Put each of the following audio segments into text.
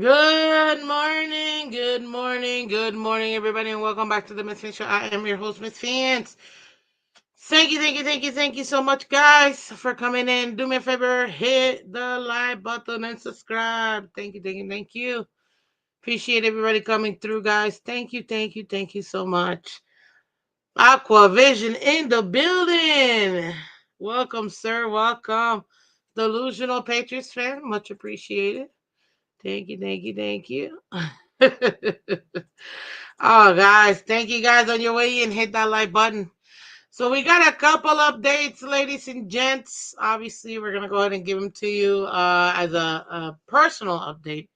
Everybody, and welcome back to the Miss Finn Show. I am your host, Miss Phins. Thank you so much, guys, for coming in. Do me a favor, hit the like button and subscribe. Thank you. Appreciate everybody coming through, guys. Thank you so much. Aqua Vision in the building. Welcome, sir. Welcome. Delusional Patriots fan, much appreciated. Thank you. Oh, guys, thank you guys on your way in. Hit that like button. So we got a couple updates, ladies and gents. Obviously, we're gonna go ahead and give them to you as a personal update.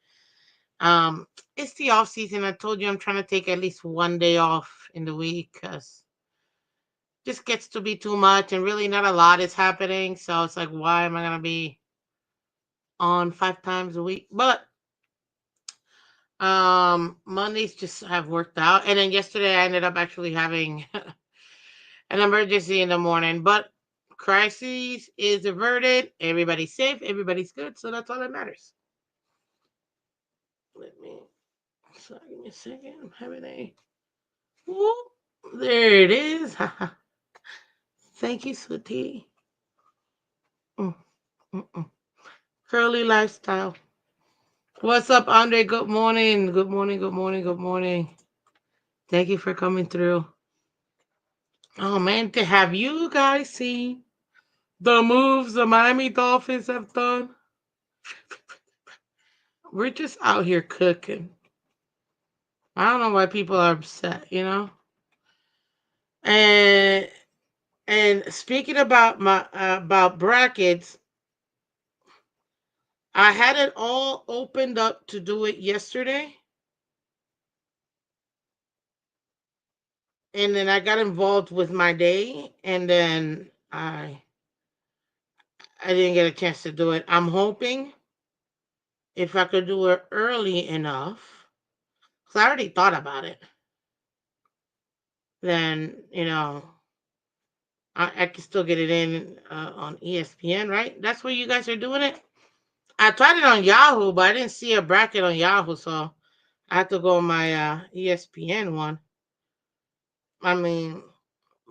Um, it's the off season. I told you I'm trying to take at least one day off in the week because just gets to be too much, and really not a lot is happening. So it's like, why am I gonna be on 5 times a week? But Mondays just have worked out, and then yesterday I ended up actually having an emergency in the morning, but crisis is averted. Everybody's safe. Everybody's good. So that's all that matters. Let me. So give me a second. I'm having a. Whoop, there it is. Thank you, sweetie. Mm, mm, mm. Curly lifestyle. What's up, Andre? Good morning. Good morning. Thank you for coming through. Oh man, to have you guys seen the moves the Miami Dolphins have done? We're just out here cooking. I don't know why people are upset. And speaking about my about brackets, I had it all opened up to do it yesterday, and then I got involved with my day, and then I didn't get a chance to do it. I'm hoping if I could do it early enough, because I already thought about it, then I can still get it in on ESPN, right? That's where you guys are doing it. I tried it on Yahoo, but I didn't see a bracket on Yahoo, so I had to go on my ESPN one. I mean,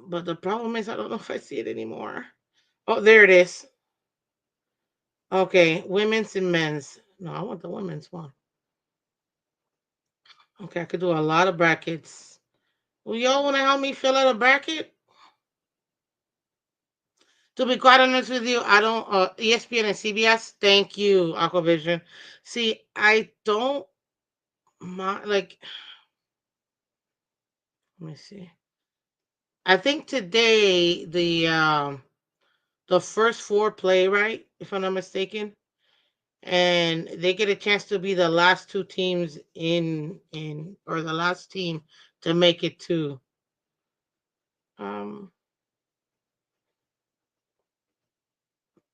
but the problem is I don't know if I see it anymore. Oh, there it is. Okay, women's and men's. No, I want the women's one. Okay, I could do a lot of brackets. Well, y'all want to help me fill out a bracket? To be quite honest with you, I don't. ESPN and CBS. Thank you, Aquavision. See, I don't like. Let me see. I think today the first four play, right, if I'm not mistaken, and they get a chance to be the last two teams in or the last team to make it um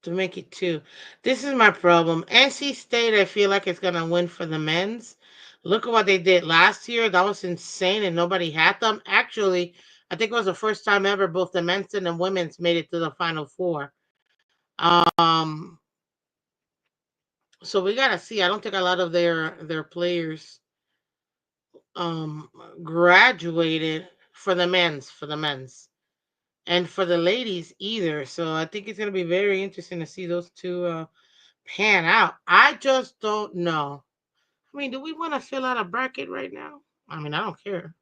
to. This is my problem. NC State, I feel like it's gonna win for the men's. Look at what they did last year. That was insane, and nobody had them. Actually, I think it was the first time ever both the men's and the women's made it to the final four. Um, so we gotta see. I don't think a lot of their players um graduated for the men's and for the ladies either. So I think it's gonna be very interesting to see those two pan out. I just don't know. I mean, do we want to fill out a bracket right now? I mean, I don't care.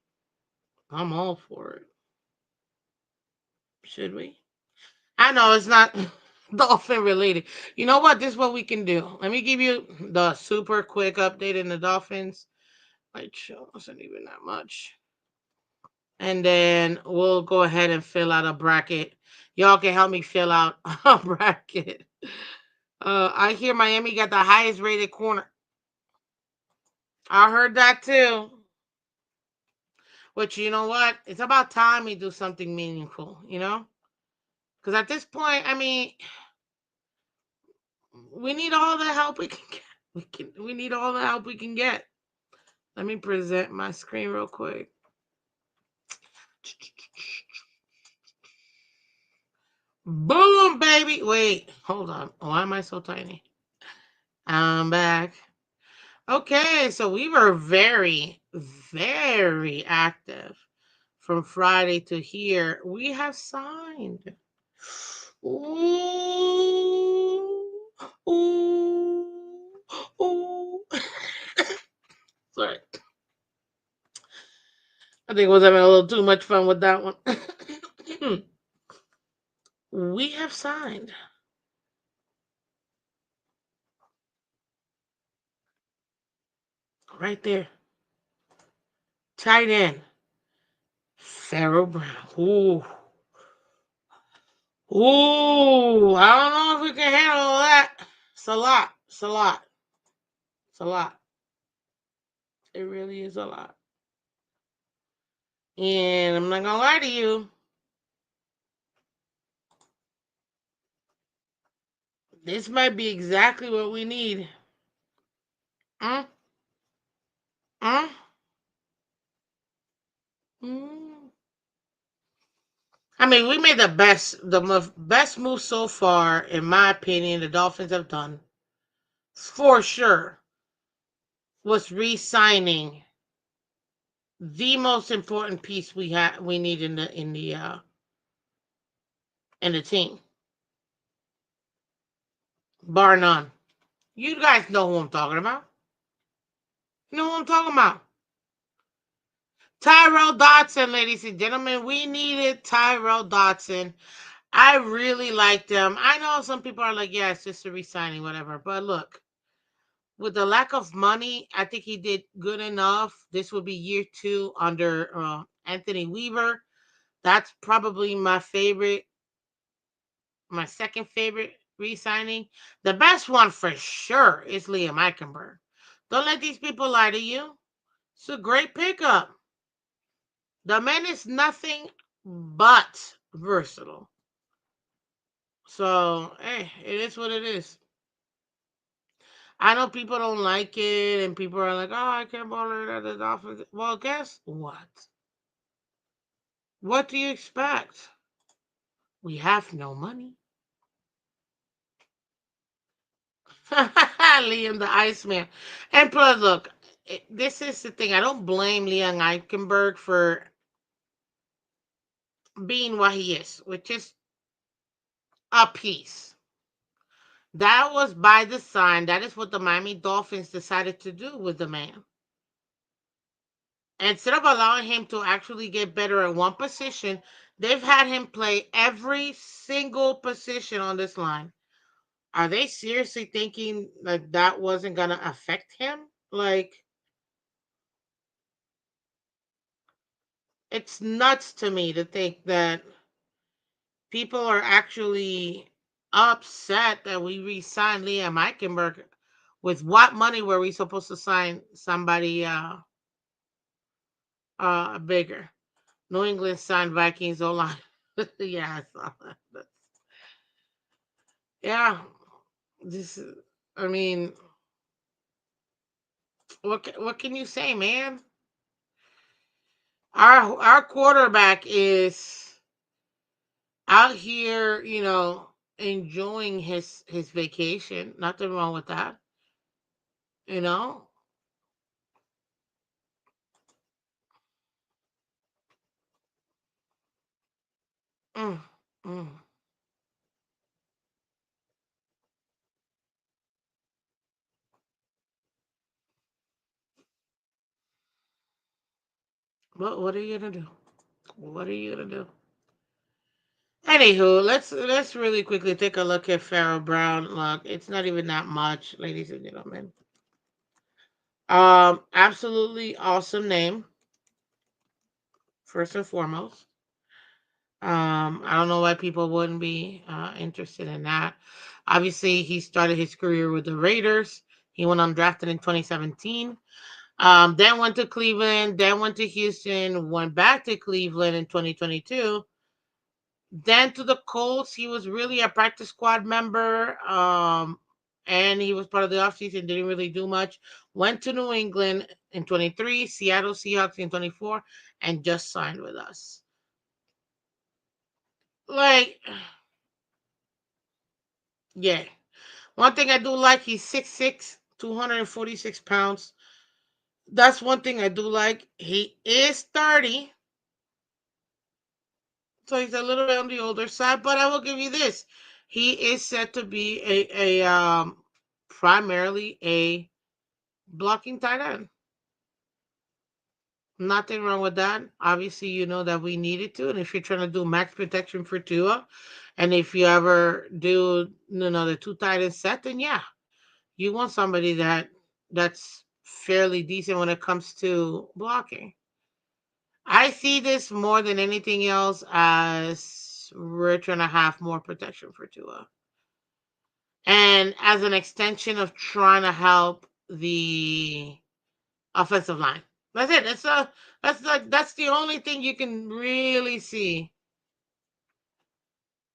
I'm all for it. Should we? I know it's not dolphin related. You know what? This is what we can do. Let me give you the super quick update in the Dolphins. Which wasn't even that much. And then we'll go ahead and fill out a bracket. Y'all can help me fill out a bracket. I hear Miami got the highest rated corner. I heard that too. Which, you know what? It's about time we do something meaningful. Because at this point, I mean, we need all the help we can get. We need all the help we can get. Let me present my screen real quick. Boom, baby. Wait, hold on. Why am I so tiny? I'm back. Okay, so we were very, very active from Friday to here. We have signed. Ooh, ooh, ooh. Sorry, I think I was having a little too much fun with that one. We have signed right there. Tight end, Pharaoh Brown. Ooh, ooh. I don't know if we can handle all that. It's a lot. It's a lot. It's a lot. It really is a lot. And I'm not gonna lie to you. This might be exactly what we need. Mm, mm, mm. I mean, we made best move so far, in my opinion. The Dolphins have done for sure was re-signing the most important piece we need in the team, bar none. You guys know who I'm talking about. You know who I'm talking about. Tyrell Dodson, ladies and gentlemen. We needed Tyrell Dodson. I really liked him. I know some people are like, yeah, it's just a re-signing, whatever. But look, with the lack of money, I think he did good enough. This will be year two under Anthony Weaver. That's probably my second favorite re-signing. The best one for sure is Liam Eichenberg. Don't let these people lie to you. It's a great pickup. The man is nothing but versatile. So, hey, it is what it is. I know people don't like it, and people are like, "Oh, I can't believe that the Dolphins." Well, guess what? What do you expect? We have no money. Liam the Iceman. And plus, look, this is the thing. I don't blame Liam Eichenberg for being what he is, which is a piece. That was by design. That is what the Miami Dolphins decided to do with the man. Instead of allowing him to actually get better at one position, they've had him play every single position on this line. Are they seriously thinking like that wasn't gonna affect him? Like, it's nuts to me to think that people are actually upset that we re-signed Liam Eichenberg. With what money were we supposed to sign somebody bigger? New England signed Vikings O line. Yeah, I saw that. Yeah, this. I mean, what can you say, man? Our quarterback is out here, enjoying his vacation. Nothing wrong with that, you know. Mm, mm. What are you gonna do? What are you gonna do? Anywho, let's really quickly take a look at Farrell Brown. Look, it's not even that much, ladies and gentlemen. Absolutely awesome name, first and foremost. I don't know why people wouldn't be interested in that. Obviously, he started his career with the Raiders. He went undrafted in 2017. Then went to Cleveland, then went to Houston, went back to Cleveland in 2022. Then to the Colts, he was really a practice squad member. And he was part of the offseason, didn't really do much. Went to New England in 23, Seattle Seahawks in 24, and just signed with us. Like, yeah. One thing I do like, he's 6'6". 246 pounds. That's one thing I do like. He is 30, so he's a little bit on the older side, but I will give you this. He is set to be a primarily a blocking tight end. Nothing wrong with that. Obviously, you know that we needed to, and if you're trying to do max protection for Tua, and if you ever do, the two tight end set, then yeah, you want somebody that's fairly decent when it comes to blocking. I see this more than anything else as we're trying to have more protection for Tua, and as an extension of trying to help the offensive line. That's it. That's the only thing you can really see.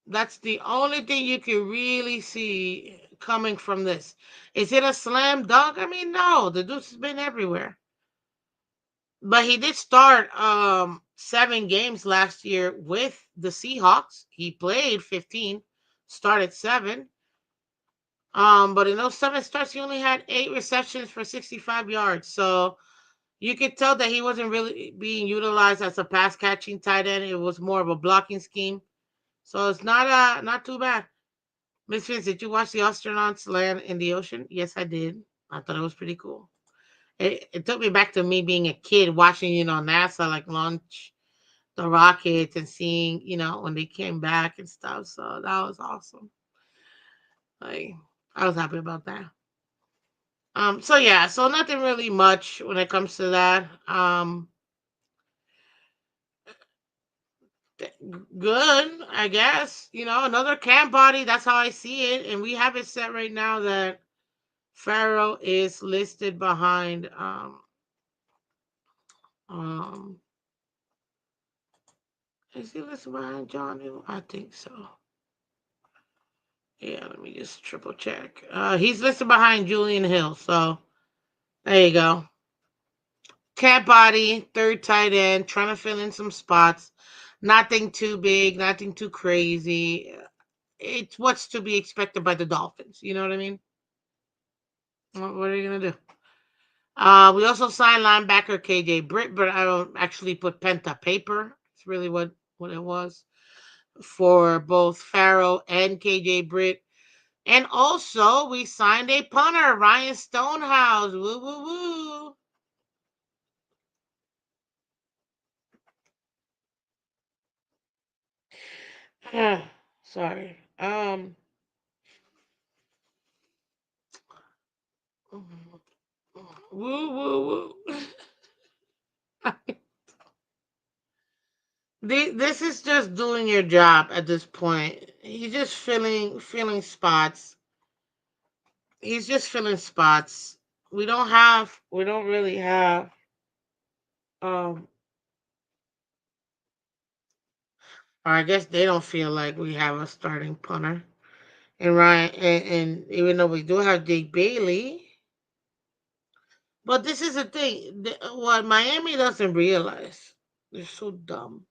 That's the only thing you can really see coming from this. Is it a slam dunk? I mean, no. The dude's been everywhere. But he did start 7 games last year with the Seahawks. He played 15, started 7. But in those 7 starts, he only had 8 receptions for 65 yards. So you could tell that he wasn't really being utilized as a pass catching tight end. It was more of a blocking scheme. So it's not too bad. Miss Vince, did you watch the astronauts land in the ocean? Yes, I did. I thought it was pretty cool. It took me back to me being a kid watching, NASA like launch the rockets and seeing, when they came back and stuff. So that was awesome. Like I was happy about that. So yeah, so nothing really much when it comes to that. Good, I guess. Another camp body. That's how I see it, and we have it set right now that Pharaoh is listed behind. Um, is he listed behind John? I think so. Yeah, let me just triple check. He's listed behind Julian Hill. So there you go. Camp body, third tight end, trying to fill in some spots. Nothing too big, nothing too crazy. It's what's to be expected by the Dolphins. You know what I mean? What are you gonna do? We also signed linebacker KJ Britt, but I don't actually put pen to paper. It's really what it was for both Farrell and KJ Britt. And also, we signed a punter, Ryan Stonehouse. Woo woo woo. Sorry. Woo woo woo. This is just doing your job at this point. He's just filling spots. He's just filling spots. We don't really have um or I guess they don't feel like we have a starting punter. And Ryan and even though we do have Jake Bailey, but this is the thing. What Miami doesn't realize, they're so dumb.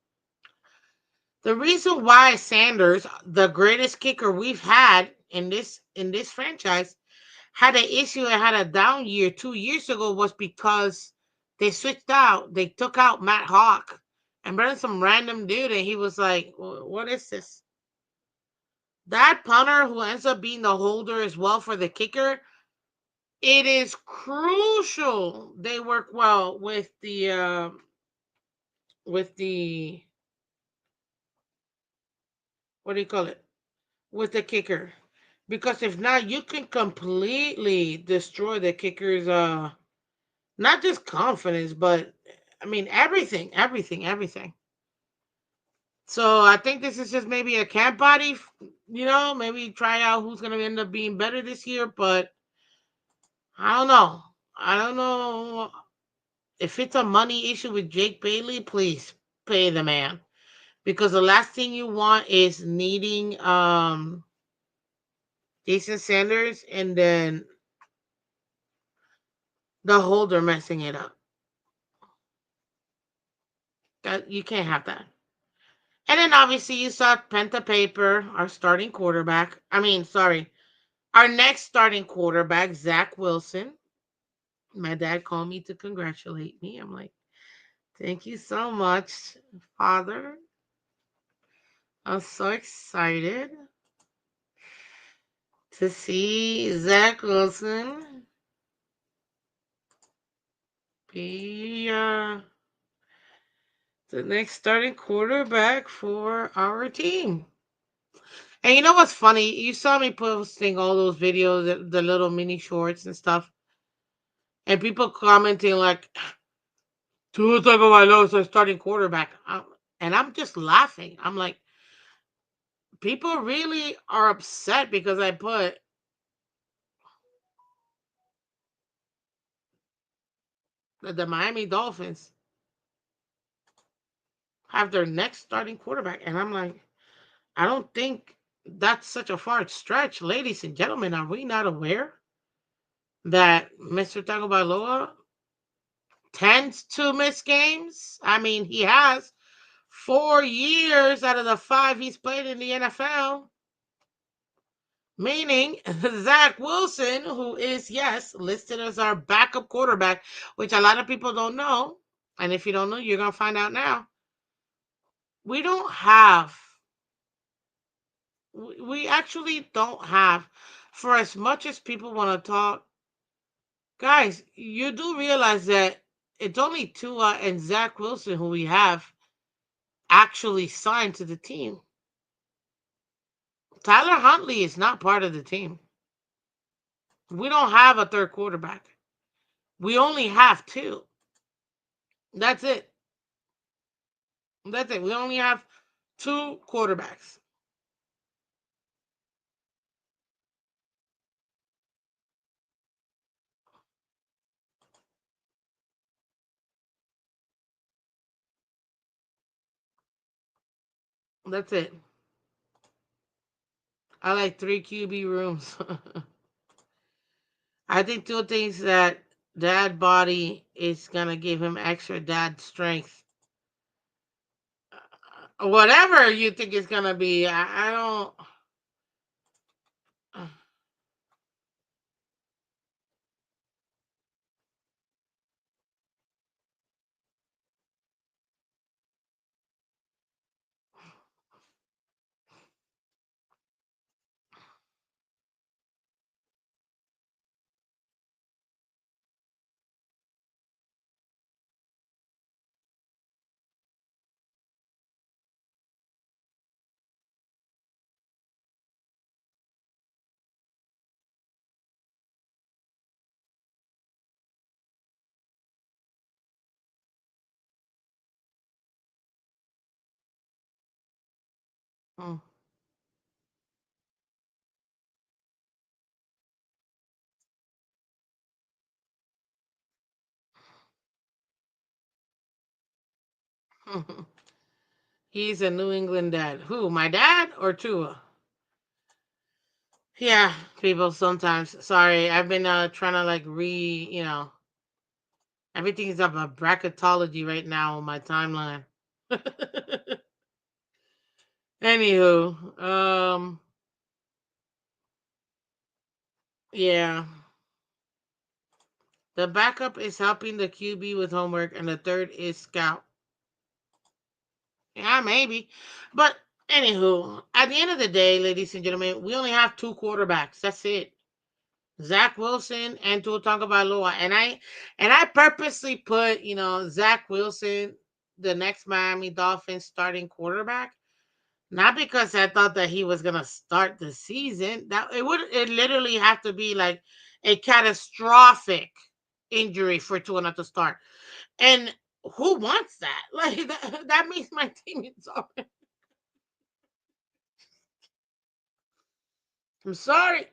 The reason why Sanders, the greatest kicker we've had in this franchise, had an issue and had a down year 2 years ago was because they switched out. They took out Matt Hawk and brought in some random dude, and he was like, "What is this?" That punter who ends up being the holder as well for the kicker. It is crucial they work well with the what do you call it, with the kicker, because if not, you can completely destroy the kicker's not just confidence, but I mean everything, everything, everything. So I think this is just maybe a camp body, maybe try out who's gonna end up being better this year, but I don't know. I don't know if it's a money issue with Jake Bailey. Please pay the man, because the last thing you want is needing Jason Sanders and then the holder messing it up. That you can't have that. And then obviously you saw Penta Paper, our starting quarterback. I mean, sorry, Our next starting quarterback, Zach Wilson. My dad called me to congratulate me. I'm like, thank you so much, Father. I'm so excited to see Zach Wilson be the next starting quarterback for our team. And you know what's funny? You saw me posting all those videos, the little mini shorts and stuff, and people commenting like, "Tua Tagovailoa is our starting quarterback," and I'm just laughing. I'm like, people really are upset because I put the Miami Dolphins have their next starting quarterback, and I'm like, I don't think that's such a far stretch, ladies and gentlemen. Are we not aware that Mr. Tagovailoa tends to miss games? I mean, he has 4 years out of the five he's played in the NFL. Meaning Zach Wilson, who is, yes, listed as our backup quarterback, which a lot of people don't know. And if you don't know, you're going to find out now. We don't have, we actually don't have, for as much as people want to talk, guys, you do realize that it's only Tua and Zach Wilson who we have actually signed to the team. Tyler Huntley is not part of the team. We don't have a third quarterback. We only have two. That's it. That's it. We only have two quarterbacks. That's it. I like three QB rooms. I think two things that dad body is gonna give him extra dad strength. Whatever you think it's gonna be, I don't. He's a New England dad. Who? My dad or Tua? Yeah, people sometimes. Sorry, I've been trying to like everything's up a bracketology right now on my timeline. Anywho, yeah, the backup is helping the QB with homework, and the third is scout. Yeah, maybe, but anywho, at the end of the day, ladies and gentlemen, we only have two quarterbacks. That's it. Zach Wilson and Tua Tagovailoa, and I purposely put Zach Wilson, the next Miami Dolphins starting quarterback, not because I thought that he was gonna start the season. That it literally have to be like a catastrophic injury for Tua not to start. And who wants that? Like that means my team is over. I'm sorry.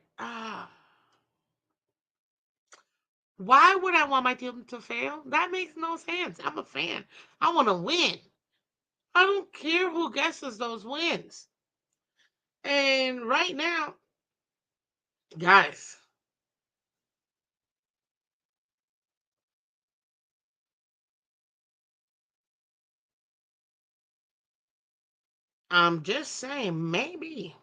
Why would I want my team to fail? That makes no sense. I'm a fan. I want to win. I don't care who guesses those wins. And right now, guys, I'm just saying, maybe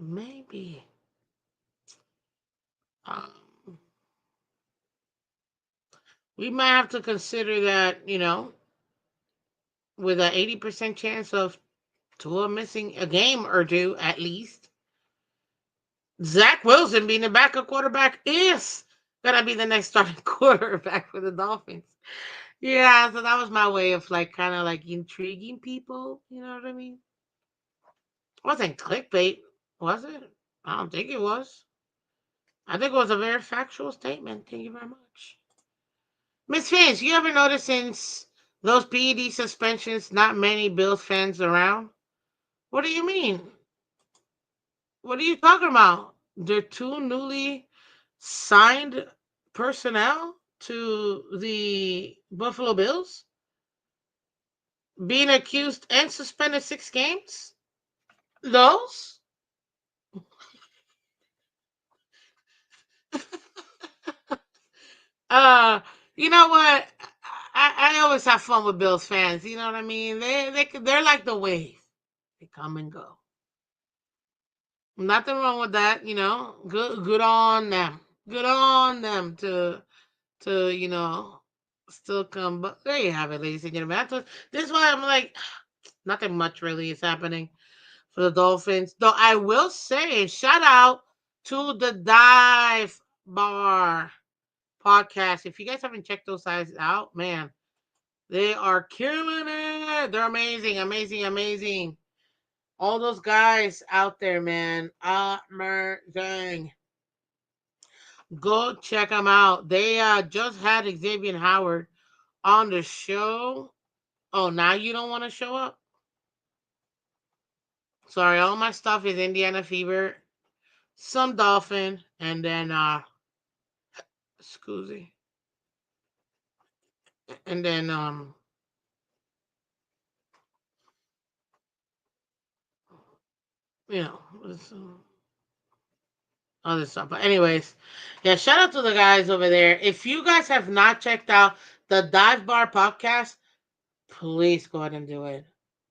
maybe um, we might have to consider that, with an 80% chance of Tua missing a game or two at least, Zach Wilson being the backup quarterback is gonna be the next starting quarterback for the Dolphins. Yeah, so that was my way of like kind of like intriguing people. You know what I mean? It wasn't clickbait, was it? I don't think it was. I think it was a very factual statement. Thank you very much. Miss Fans, you ever notice since those PED suspensions, not many Bills fans around? What do you mean? What are you talking about? They're two newly signed personnel to the Buffalo Bills being accused and suspended 6 games. Those? Uh, you know what? I always have fun with Bills fans. You know what I mean? They're like the wave. They come and go. Nothing wrong with that. Good on them. Good on them to still come. But there you have it, ladies and gentlemen. This is why I'm like, nothing much really is happening for the Dolphins. Though I will say, shout out to the Dive Bar podcast. If you guys haven't checked those guys out, man, they are killing it. They're amazing, amazing, amazing. All those guys out there, man, amazing. Go check them out. They just had Xavier Howard on the show. Oh, now you don't want to show up? Sorry, all my stuff is Indiana Fever, some Dolphin, and then Scoozy, and then you know, other stuff. But anyways, yeah, shout out to the guys over there. If you guys have not checked out the Dive Bar podcast, please go ahead and do it.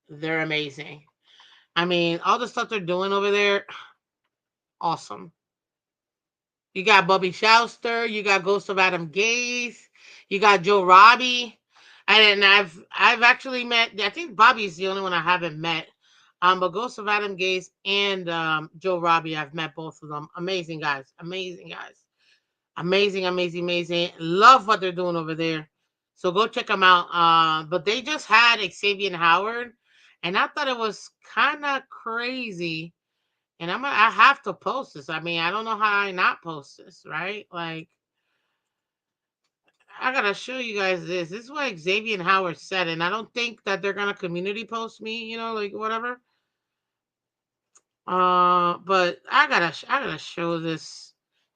They're amazing. I mean, all the stuff they're doing over there, awesome. You got Bubby Shouster, you got Ghost of Adam Gaze, you got Joe Robbie, and then I've actually met. I think Bobby's the only one I haven't met. But Ghost of Adam Gaze and Joe Robbie, I've met both of them. Amazing guys, amazing guys, amazing, amazing, amazing. Love what they're doing over there. So go check them out. But they just had Xavier Howard, and I thought it was kind of crazy, and I have to post this. I mean, I don't know how I not post this, right? Like, I gotta show you guys this. This is what Xavier Howard said, and I don't think that they're gonna community post me, like whatever. But I gotta show this,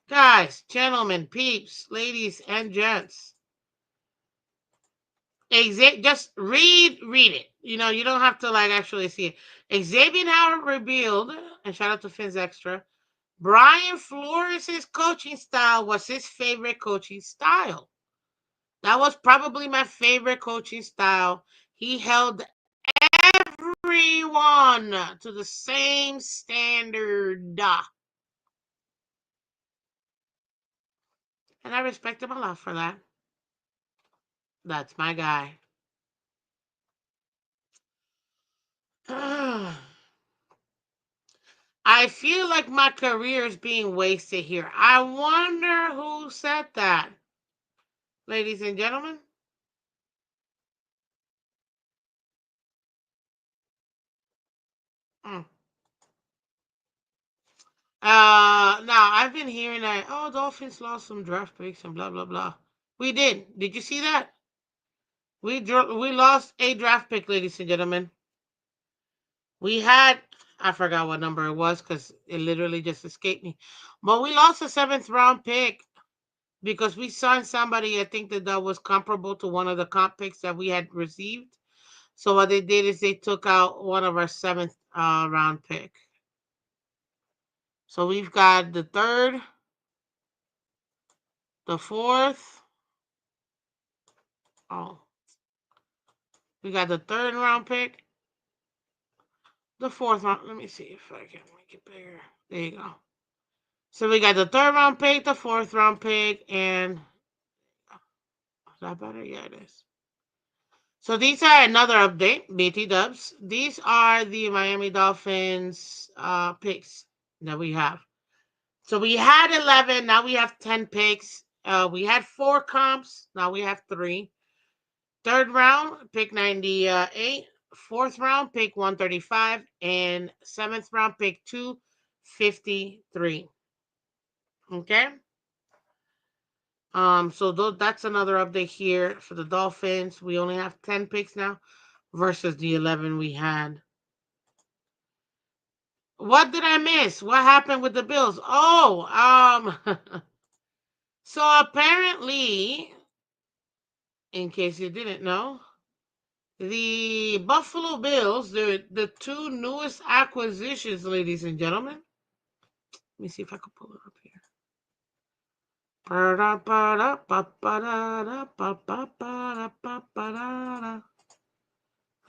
guys, gentlemen, peeps, ladies, and gents. Just read it. You don't have to like actually see it. Xavier Howard revealed, and shout out to Phins Extra. Brian Flores' coaching style was his favorite coaching style. That was probably my favorite coaching style. He held everyone to the same standard. And I respect him a lot for that. That's my guy. I feel like my career is being wasted here. I wonder who said that, ladies and gentlemen. Mm. Now I've been hearing that Dolphins lost some draft picks and blah blah blah. We did. Did you see that? We lost a draft pick, ladies and gentlemen. We had I forgot what number it was because it literally just escaped me. But we lost a seventh round pick because we signed somebody. I think that was comparable to one of the comp picks that we had received. So what they did is they took out one of our seventh round pick. So we've got the third, the fourth. Oh, we got the third round pick, the fourth round. Let me see if I can make it bigger. There you go. So we got the third round pick, the fourth round pick, and is that better? Yeah, it is. So these are another update, BT Dubs. These are the Miami Dolphins picks that we have. So we had 11, now we have 10 picks. We had four comps, now we have three. Third round, pick 98. Fourth round, pick 135. And seventh round, pick 253. Okay? So that's another update here for the Dolphins. We only have 10 picks now versus the 11 we had. What did I miss? What happened with the Bills? Oh, so apparently, in case you didn't know, the Buffalo Bills, the two newest acquisitions, ladies and gentlemen. Let me see if I can pull it up here.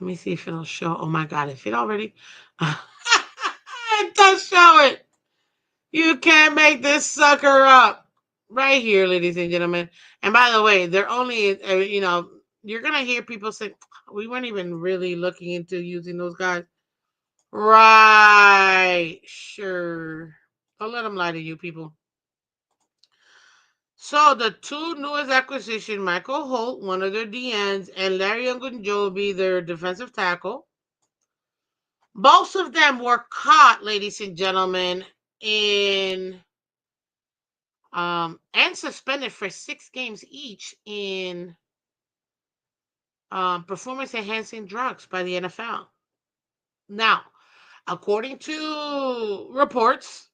Let me see if it'll show. Oh my God, if it already. It does show it. You can't make this sucker up. Right here, ladies and gentlemen. And by the way, they're only, you're going to hear people say, we weren't even really looking into using those guys. Right. Sure. Don't let them lie to you, people. So the two newest acquisition, Michael Holt, one of their DNs, and Larry Ogunjobi, their defensive tackle. Both of them were caught, ladies and gentlemen, in and suspended for 6 games each in performance enhancing drugs by the NFL. Now, according to reports,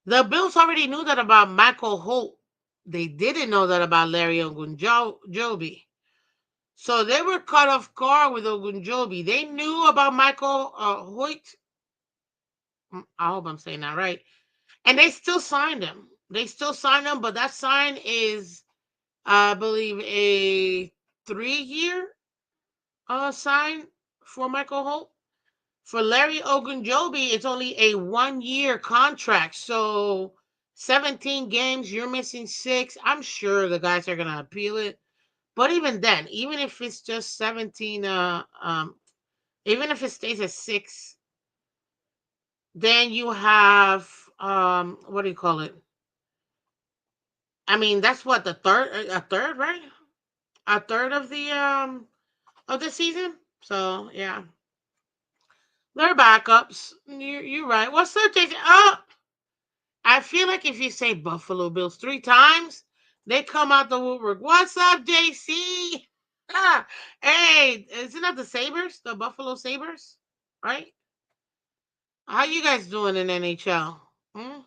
the Bills already knew that about Michael Holt. They didn't know that about Larry Ogunjobi. So they were caught off guard with Ogunjobi. They knew about Michael Hoyt. I hope I'm saying that right. And they still signed him. They still signed him, but that sign is, I believe, a 3-year sign for Michael Holt. For Larry Ogunjobi, it's only a 1-year contract. So 17 games, you're missing 6. I'm sure the guys are gonna appeal it. But even then, even if it's just 17, even if it stays at 6, then you have what do you call it? I mean, that's what a third, right? A third of the season. So yeah, they're backups. You're right. What's up, JJ? Oh, I feel like if you say Buffalo Bills 3 times, they come out the woodwork. What's up, JC? Ah, hey, isn't that the Sabres, the Buffalo Sabres, right? How you guys doing in NHL? Hmm?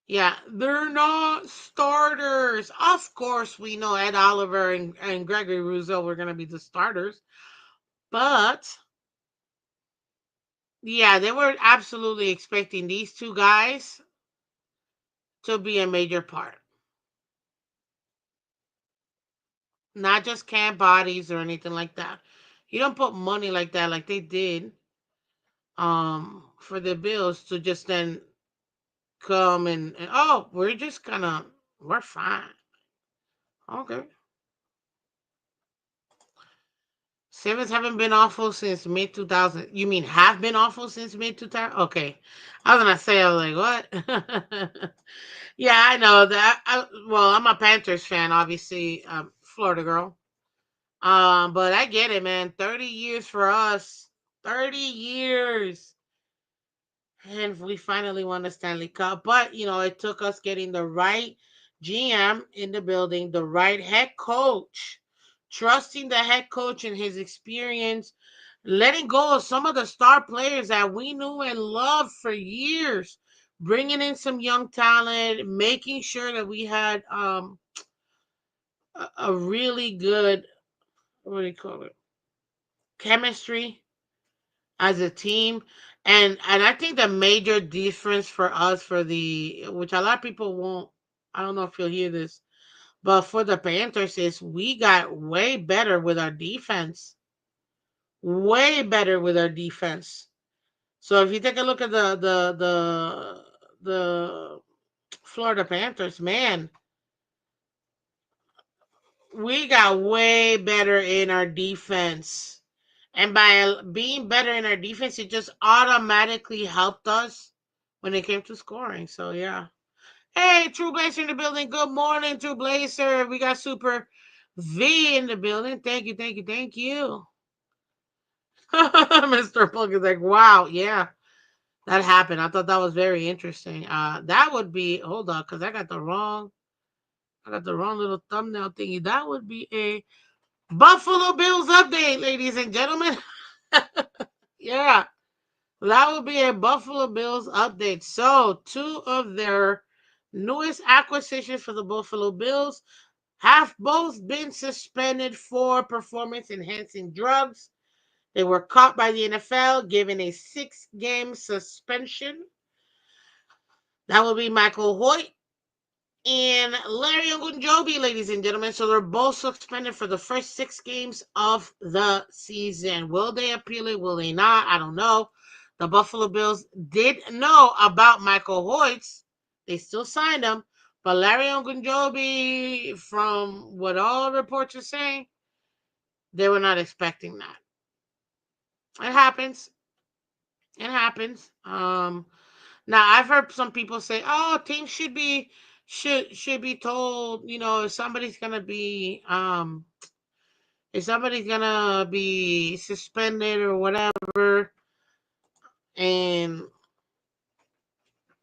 Yeah, they're not starters. Of course, we know Ed Oliver and Gregory Rousseau were going to be the starters, but yeah, they were absolutely expecting these two guys to be a major part, not just camp bodies or anything like that. You don't put money like that, like they did, for the Bills to just then come and oh, we're just gonna we're fine. Okay. Sevens haven't been awful since mid 2000. You mean have been awful since mid 2000? Okay. I was gonna say, I was like, what? Yeah, I know that. Well, I'm a Panthers fan, obviously, Florida girl. But I get it, man. 30 years for us. 30 years. And we finally won the Stanley Cup. But, it took us getting the right GM in the building, the right head coach, trusting the head coach and his experience, letting go of some of the star players that we knew and loved for years, bringing in some young talent, making sure that we had a really good, what do you call it, chemistry as a team. And I think the major difference for us for the which a lot of people won't, I don't know if you'll hear this, but for the Panthers is we got way better with our defense. way better with our defense. So if you take a look at the Florida Panthers, man, we got way better in our defense. And by being better in our defense, it just automatically helped us when it came to scoring. So yeah. Hey, True Blazer in the building. Good morning, True Blazer. We got Super V in the building. Thank you, thank you, thank you. Mr. Plug is like, wow, yeah, that happened. I thought that was very interesting. That would be hold on, because I got the wrong little thumbnail thingy. That would be a Buffalo Bills update, ladies and gentlemen. Yeah, that would be a Buffalo Bills update. So, two of their newest acquisitions for the Buffalo Bills have both been suspended for performance enhancing drugs. They were caught by the NFL, given a 6-game suspension. That will be Michael Hoyt and Larry Ogunjobi, ladies and gentlemen. So they're both suspended for the first 6 games of the season. Will they appeal it? Will they not? I don't know. The Buffalo Bills did know about Michael Hoyt's. They still signed him. But Larry Ogunjobi, from what all reports are saying, they were not expecting that. It happens. It happens. Now I've heard some people say, "Oh, teams should be told, if somebody's gonna be suspended or whatever, and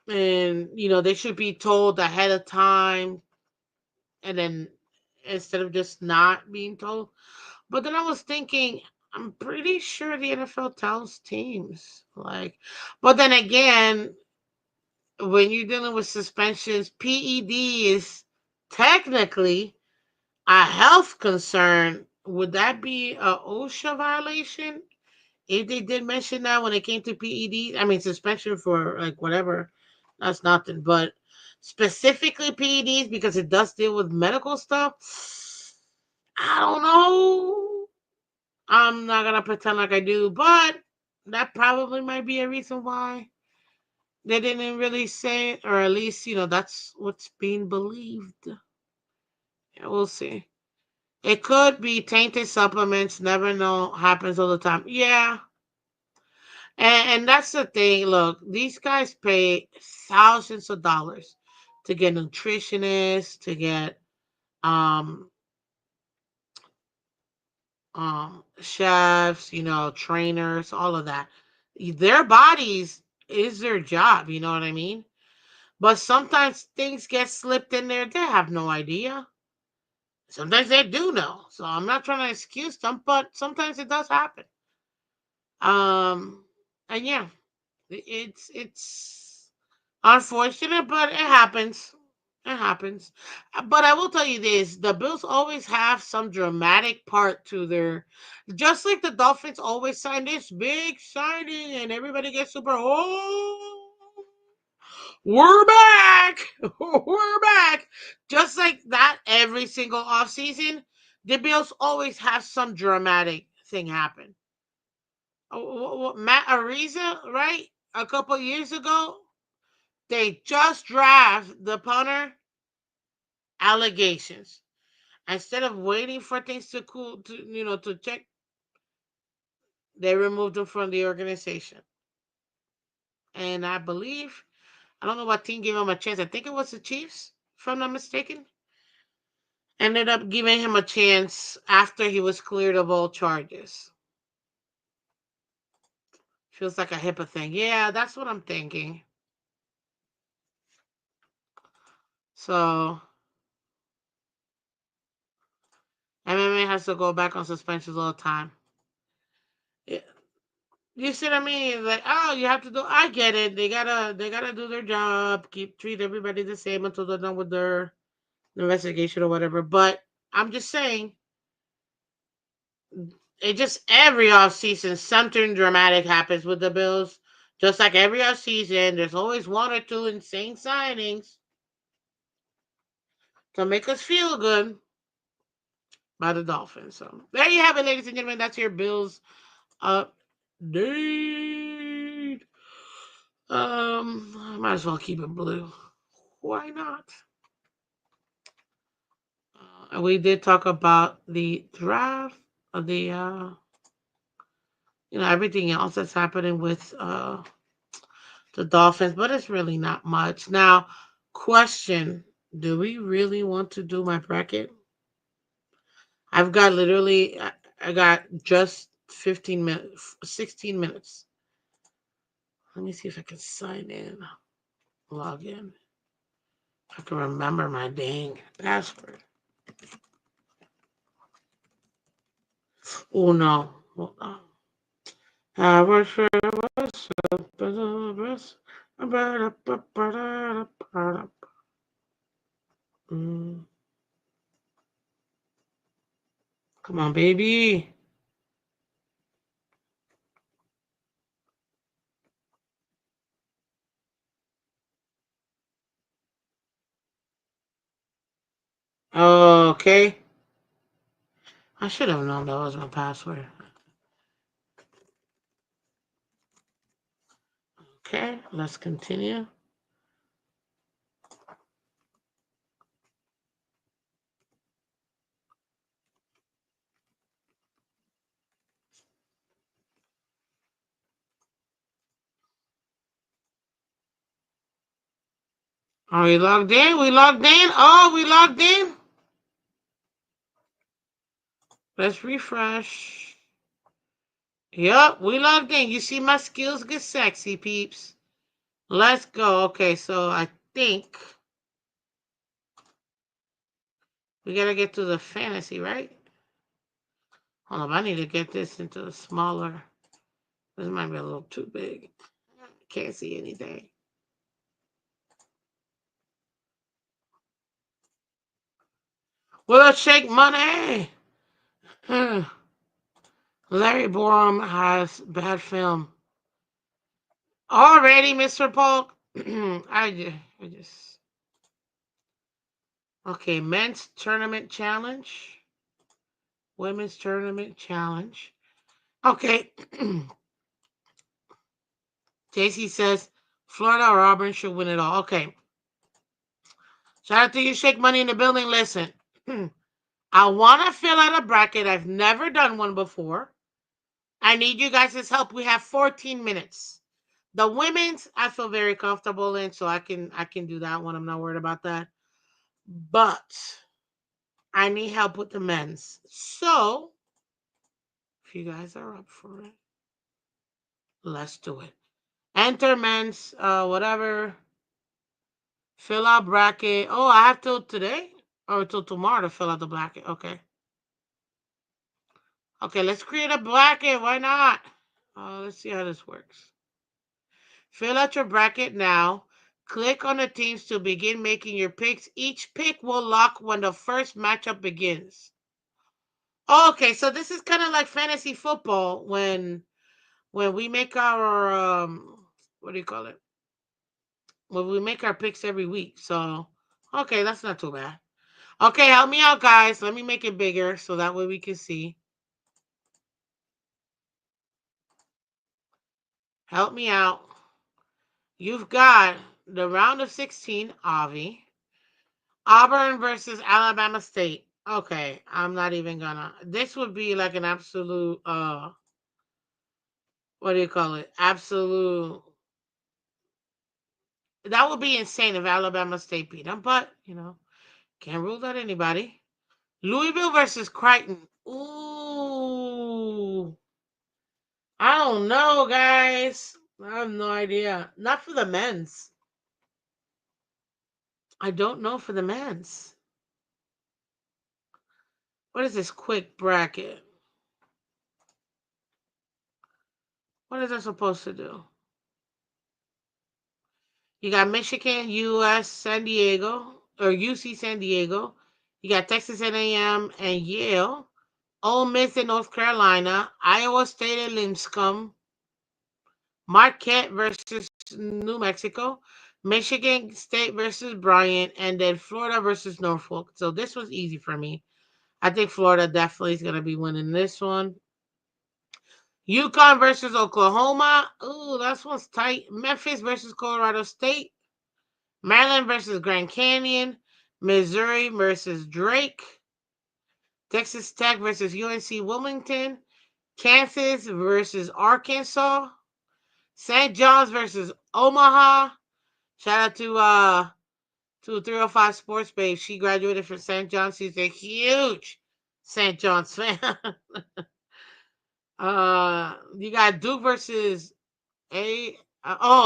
they should be told ahead of time, and then instead of just not being told." But then I was thinking, I'm pretty sure the NFL tells teams, like, but then again, when you're dealing with suspensions, PED is technically a health concern. Would that be a OSHA violation? If they did mention that when it came to PED, I mean suspension for like whatever, that's nothing. But specifically PEDs because it does deal with medical stuff. I don't know. I'm not gonna pretend like I do, but that probably might be a reason why they didn't really say it, or at least that's what's being believed. Yeah, we'll see. It could be tainted supplements. Never know. Happens all the time. Yeah, and that's the thing. Look, these guys pay thousands of dollars to get nutritionists, to get um chefs, trainers, all of that. Their bodies is their job. You know what I mean? But sometimes things get slipped in there. They have no idea. Sometimes they do know. So I'm not trying to excuse them, but sometimes it does happen. Um, and yeah, it's unfortunate, but it happens. It happens. But I will tell you this: the Bills always have some dramatic part to their, just like the Dolphins always sign this big signing, and everybody gets super. Oh, we're back. We're back. Just like that every single offseason, the Bills always have some dramatic thing happen. Matt Ariza, right? A couple years ago, they just draft the punter, allegations. Instead of waiting for things to cool to check, they removed him from the organization. And I don't know what team gave him a chance. I think it was the Chiefs, if I'm not mistaken. Ended up giving him a chance after he was cleared of all charges. Feels like a HIPAA thing. Yeah, that's what I'm thinking. So MMA has to go back on suspensions all the time. Yeah. You see what I mean? Like, oh, you have to do. I get it. They gotta do their job. Treat everybody the same until they're done with their investigation or whatever. But I'm just saying, it just every off season something dramatic happens with the Bills. Just like every off season, there's always one or two insane signings to make us feel good by the Dolphins. So there you have it, ladies and gentlemen. That's your Bills update. I might as well keep it blue. Why not? And we did talk about the draft of the everything else that's happening with the Dolphins, but it's really not much. Now, question, do we really want to do my bracket? I've got literally I got just 15 minutes, 16 minutes. Let me see if I can sign in, log in. I can remember my dang password. Oh no. Hold on. I was sure Mm. Come on, baby. Okay. I should have known that was my password. Okay, let's continue. Are we logged in? We logged in? Oh, we logged in? Let's refresh. Yup, we logged in. You see my skills get sexy, peeps. Let's go. Okay, so I think we gotta get to the fantasy, right? Hold on, I need to get this into a smaller. This might be a little too big. Can't see anything. We'll shake money. Larry Borum has bad film. Already, Mr. Polk. I just. Okay, men's tournament challenge. Women's tournament challenge. Okay. JC says Florida or Auburn should win it all. Okay. Shout out to you, Shake Money in the building. Listen, I want to fill out a bracket. I've never done one before. I need you guys' help. We have 14 minutes. The women's, I feel very comfortable in, so I can do that one. I'm not worried about that. But I need help with the men's. So if you guys are up for it, let's do it. Enter men's, whatever. Fill out bracket. Oh, I have till today or till tomorrow to fill out the bracket. Okay. Okay, let's create a bracket. Why not? Let's see how this works. Fill out your bracket now. Click on the teams to begin making your picks. Each pick will lock when the first matchup begins. Okay, so this is kind of like fantasy football when we make our what do you call it? When we make our picks every week. So okay, that's not too bad. Okay, help me out, guys. Let me make it bigger so that way we can see. Help me out. You've got the round of 16, Avi. Auburn versus Alabama State. Okay, I'm not even gonna. This would be like an absolute what do you call it? Absolute. That would be insane if Alabama State beat them, but can't rule out anybody. Louisville versus Crichton. Ooh, I don't know, guys. I have no idea. Not for the men's. I don't know for the men's. What is this quick bracket? What is that supposed to do? You got Michigan, US, San Diego, or UC San Diego. You got Texas A&M and Yale. Ole Miss and North Carolina. Iowa State and Lipscomb. Marquette versus New Mexico. Michigan State versus Bryant. And then Florida versus Norfolk. So this was easy for me. I think Florida definitely is going to be winning this one. Yukon versus Oklahoma. Ooh, that's one's tight. Memphis versus Colorado State. Maryland versus Grand Canyon. Missouri versus Drake. Texas Tech versus UNC Wilmington. Kansas versus Arkansas. St. John's versus Omaha. Shout out to 305 Sports Babe. She graduated from St. John's. She's a huge St. John's fan. You got Duke versus A.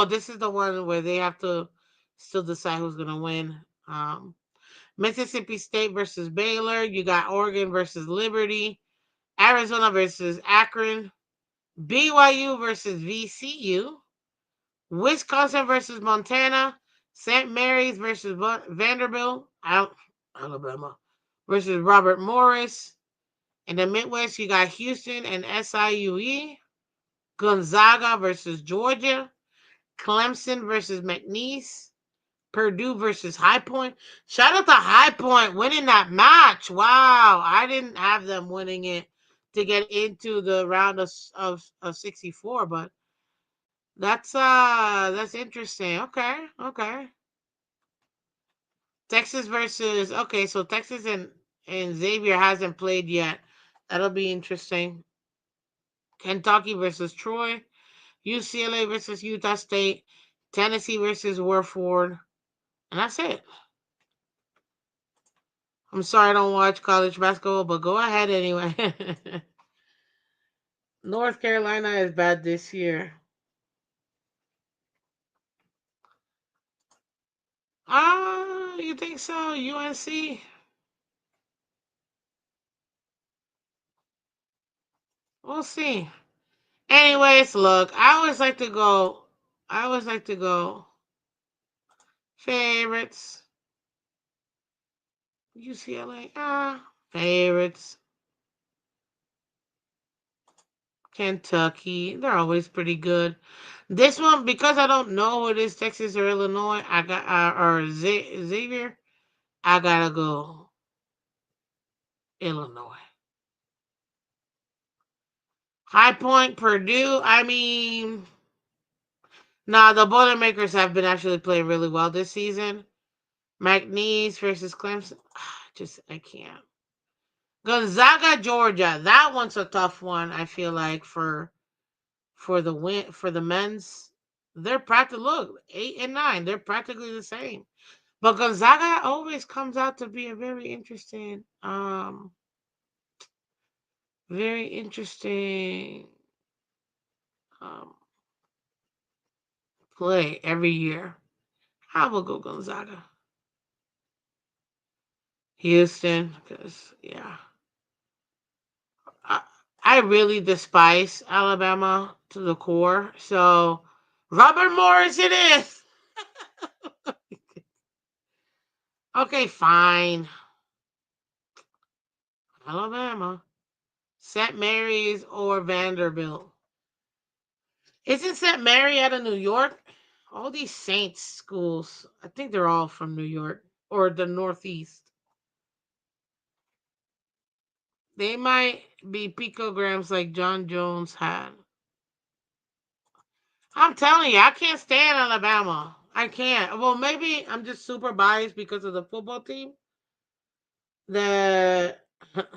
This is the one where they have to still decide who's gonna win. Um, Mississippi State versus Baylor. You got Oregon versus Liberty. Arizona versus Akron. BYU versus VCU. Wisconsin versus Montana. St. Mary's versus Vanderbilt. Alabama versus Robert Morris. In the Midwest, you got Houston and SIUE. Gonzaga versus Georgia. Clemson versus McNeese. Purdue versus High Point. Shout out to High Point winning that match. Wow. I didn't have them winning it to get into the round of 64, but that's interesting. Okay, okay. Texas versus so Texas and Xavier hasn't played yet. That'll be interesting. Kentucky versus Troy. UCLA versus Utah State. Tennessee versus Warford. And that's it. I'm sorry I don't watch college basketball, but go ahead anyway. North Carolina is bad this year. You think so? UNC? We'll see. Anyways, look, I always like to go favorites. UCLA, favorites. Kentucky, they're always pretty good. This one, because I don't know who it is, Texas or Illinois, I got or Xavier, I gotta go Illinois. High Point, Purdue. I mean, nah, the Boilermakers have been actually playing really well this season. McNeese versus Clemson. Just I can't. Gonzaga, Georgia. That one's a tough one. I feel like for the win for the men's. They're practically look 8 and 9. They're practically the same. But Gonzaga always comes out to be a very interesting um play every year. I will go Gonzaga. Houston, because yeah, I, I really despise Alabama to the core. So Robert Morris, it is. Okay, fine. Alabama, St. Mary's or Vanderbilt. Isn't St. Mary out of New York? All these Saints schools, I think they're all from New York or the Northeast. They might be picograms like John Jones had. I'm telling you, I can't stand Alabama. I can't. Well, maybe I'm just super biased because of the football team. That that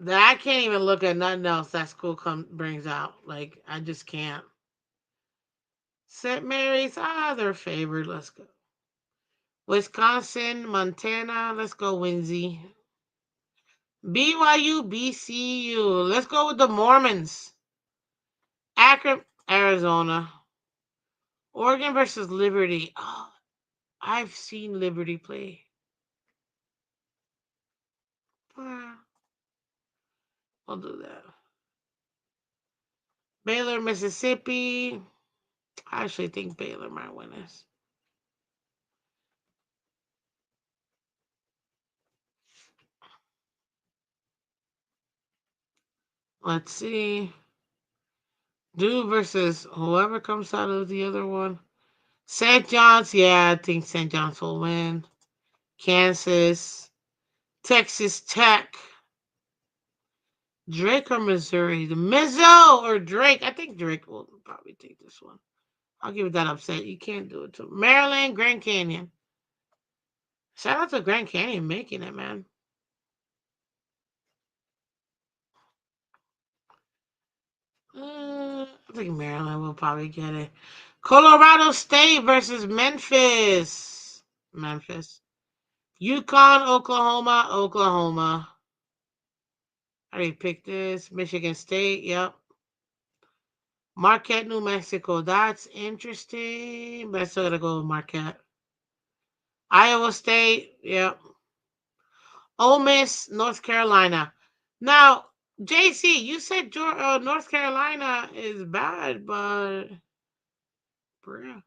I can't even look at nothing else that school brings out. Like I just can't. St. Mary's, they're favored. Let's go. Wisconsin, Montana. Let's go, Winzy. BYU, BCU. Let's go with the Mormons. Akron, Arizona. Oregon versus Liberty. Oh, I've seen Liberty play. Uh, I'll do that. Baylor, Mississippi. I actually think Baylor might win this. Let's see. Duke versus whoever comes out of the other one. St. John's, yeah, I think St. John's will win. Kansas, Texas Tech. Drake or Missouri? The Mizzo or Drake? I think Drake will probably take this one. I'll give it that upset. You can't do it to Maryland, Grand Canyon. Shout out to Grand Canyon making it, man. I think Maryland will probably get it. Colorado State versus Memphis. Memphis. Yukon, Oklahoma, Oklahoma. I already picked this. Michigan State, yep. Marquette, New Mexico. That's interesting, but I still gotta go with Marquette. Iowa State, yep. Ole Miss, North Carolina. Now, JC, you said North Carolina is bad, but bruh,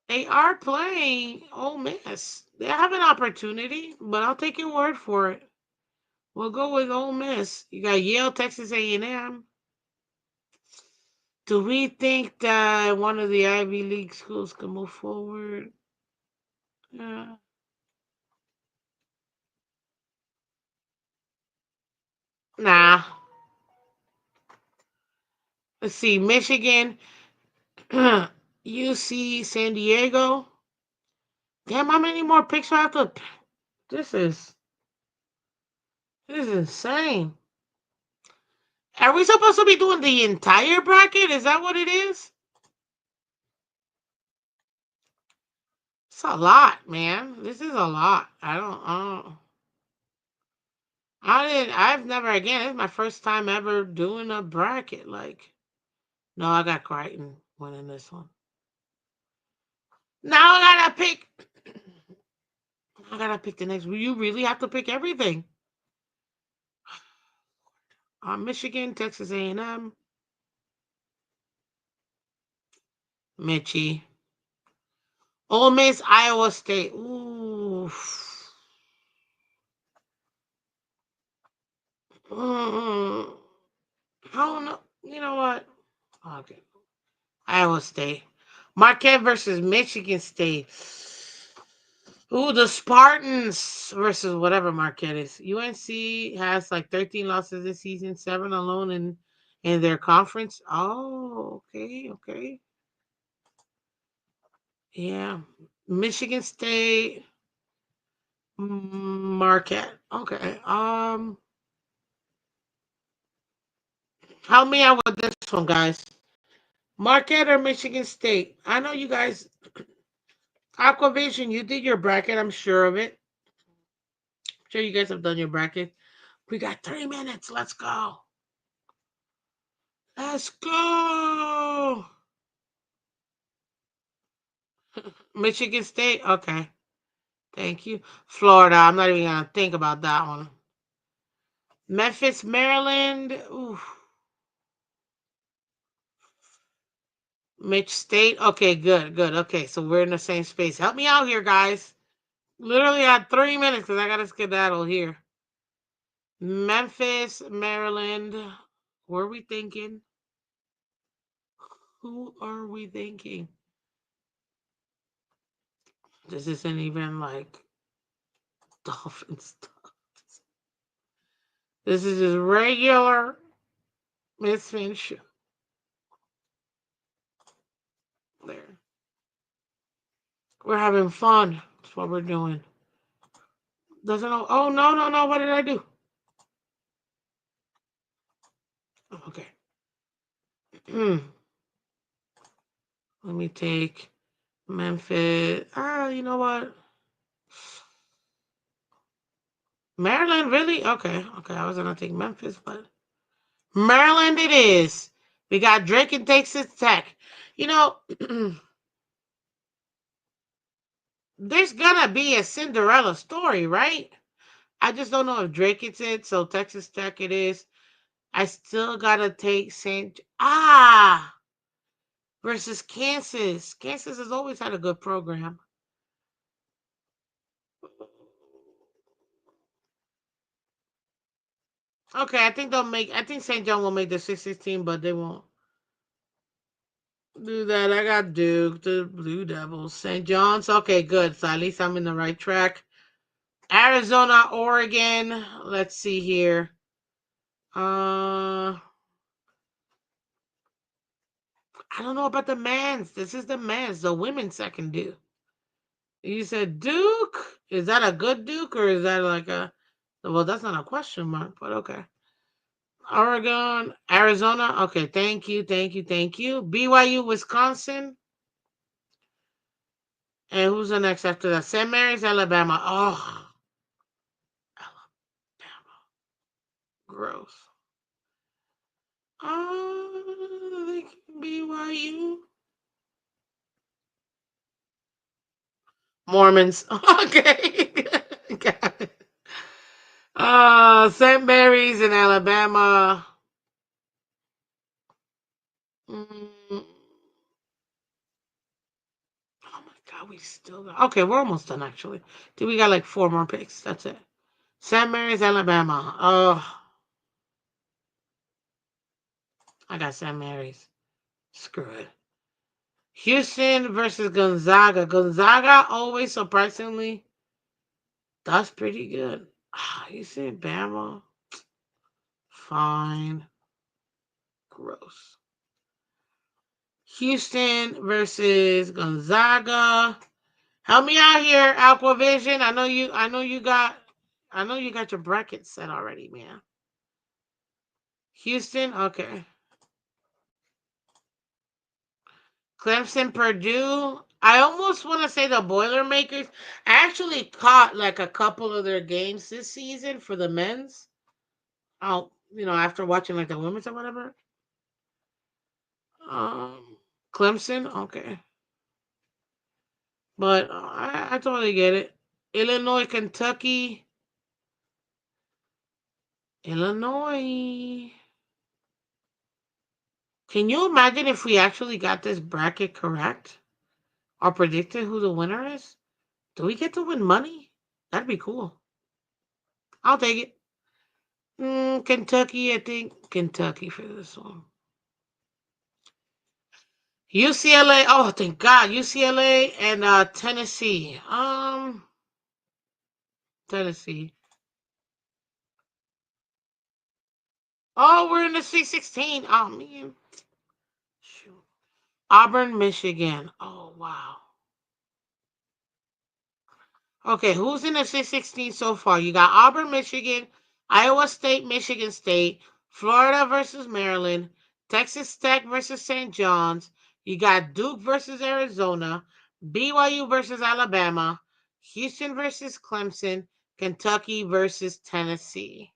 they are playing Ole Miss. They have an opportunity, but I'll take your word for it. We'll go with Ole Miss. You got Yale, Texas A&M. Do we think that one of the Ivy League schools can move forward? Yeah. Nah. Let's see. Michigan, UC, San Diego. Damn, how many more picks do I have to? This is this is insane. Are we supposed to be doing the entire bracket? Is that what it is? It's a lot, man. This is a lot. I've never, again, it's my first time ever doing a bracket. Like, no, I got Crichton winning this one. Now I gotta pick the next. You really have to pick everything. Michigan, Texas A&M, Mitchie, Ole Miss, Iowa State. Ooh. Mm, I don't know. You know what? Okay. Iowa State. Marquette versus Michigan State. Ooh, the Spartans versus whatever Marquette is. UNC has like 13 losses this season, 7 alone in their conference. Oh, okay, okay. Yeah. Michigan State, Marquette. Okay. Help me out with this one, guys. Marquette or Michigan State? I know you guys. Aquavision, you did your bracket. I'm sure of it. I'm sure you guys have done your bracket. We got 3 minutes. Let's go. Let's go. Michigan State. Okay. Thank you. Florida. I'm not even gonna think about that one. Memphis, Maryland. Ooh. Mitch State. Okay, good, good. Okay, so we're in the same space. Help me out here, guys. Literally had 3 minutes because I got to skedaddle here. Memphis, Maryland. What are we thinking? Who are we thinking? This isn't even like Dolphins stuff. This is just regular Miss Finch. There. We're having fun. That's what we're doing. Doesn't know. Oh, no, no, no. What did I do? Okay. Let me take Memphis. You know what? Maryland, really? Okay, okay. I was gonna take Memphis, but Maryland it is. We got Drake and Texas Tech. You know, there's gonna be a Cinderella story, right? I just don't know if Drake is it, so Texas Tech it is. I still gotta take Saint versus Kansas. Kansas has always had a good program. Okay, I think they'll make. I think St. John will make the 6-16, but they won't do that. I got Duke, the Blue Devils, St. John's. Okay, good. So at least I'm in the right track. Arizona, Oregon. Let's see here. I don't know about the men's. This is the men's. The women's I can do. You said Duke. Is that a good Duke or is that like a? Well, that's not a question mark, but okay. Oregon, Arizona. Okay, thank you, thank you, thank you. BYU, Wisconsin. And who's the next after that? St. Mary's, Alabama. Oh, Alabama. Gross. BYU. Mormons. Okay. Got it. St. Mary's in Alabama. Mm, oh my God, we still got. Okay, we're almost done actually. Dude, we got like four more picks. That's it. St. Mary's, Alabama. Oh, I got St. Mary's. Screw it. Houston versus Gonzaga. Gonzaga always surprisingly that's pretty good. You see Bama? Fine. Gross. Houston versus Gonzaga. Help me out here, Aquavision. I know you got your bracket set already, man. Houston, okay. Clemson, Purdue. I almost want to say the Boilermakers. I actually caught like a couple of their games this season for the men's. After watching like the women's or whatever. Clemson, okay. But I totally get it. Illinois, Kentucky. Illinois. Can you imagine if we actually got this bracket correct or predicted who the winner is? Do we get to win money? That'd be cool. I'll take it. Kentucky, I think Kentucky for this one. UCLA. Oh, thank God, UCLA and Tennessee. Tennessee. Oh, we're in the Sweet 16. Oh man. Shoot. Auburn, Michigan. Oh wow. Okay, who's in the Sweet 16 so far? You got Auburn, Michigan, Iowa State, Michigan State, Florida versus Maryland, Texas Tech versus St. John's. You got Duke versus Arizona, BYU versus Alabama, Houston versus Clemson, Kentucky versus Tennessee.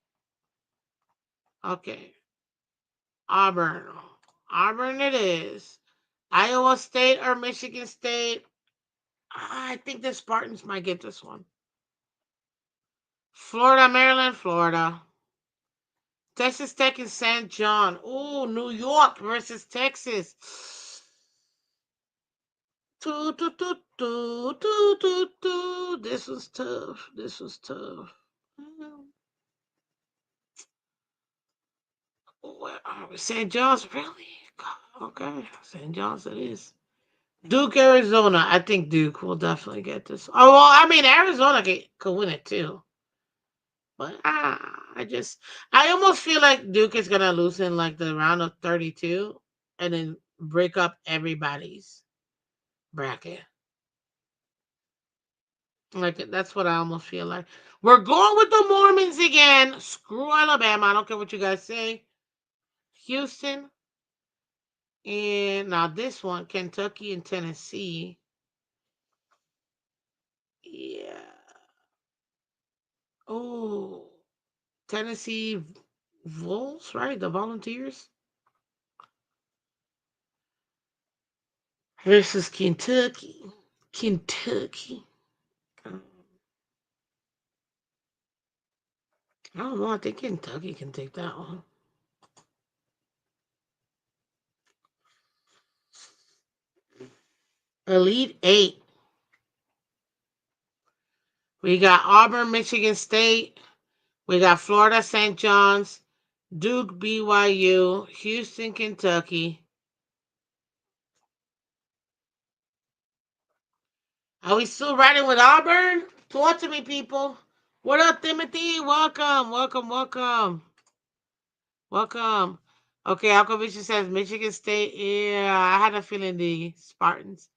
Okay, Auburn. Auburn it is. Iowa State or Michigan State. I think the Spartans might get this one. Florida, Maryland, Florida. Texas Tech and St. John. Ooh, New York versus Texas. This was tough. This was tough. Where are we? St. John's, really? God, okay, St. John's it is. Duke, Arizona. I think Duke will definitely get this. Oh well, I mean Arizona could win it too. But I almost feel like Duke is gonna lose in like the round of 32, and then break up everybody's bracket. Like that's what I almost feel like. We're going with the Mormons again. Screw Alabama. I don't care what you guys say. Houston and now this one, Kentucky and Tennessee. Yeah. Oh, Tennessee Wolves, right? The Volunteers versus Kentucky. Kentucky. Um, I don't know. I think Kentucky can take that one. Elite Eight. We got Auburn, Michigan State. We got Florida, St. John's, Duke, BYU, Houston, Kentucky. Are we still riding with Auburn? Talk to me, people. What up, Timothy? Welcome, welcome, welcome, welcome. Okay, Alkovich says Michigan State. Yeah, I had a feeling the Spartans.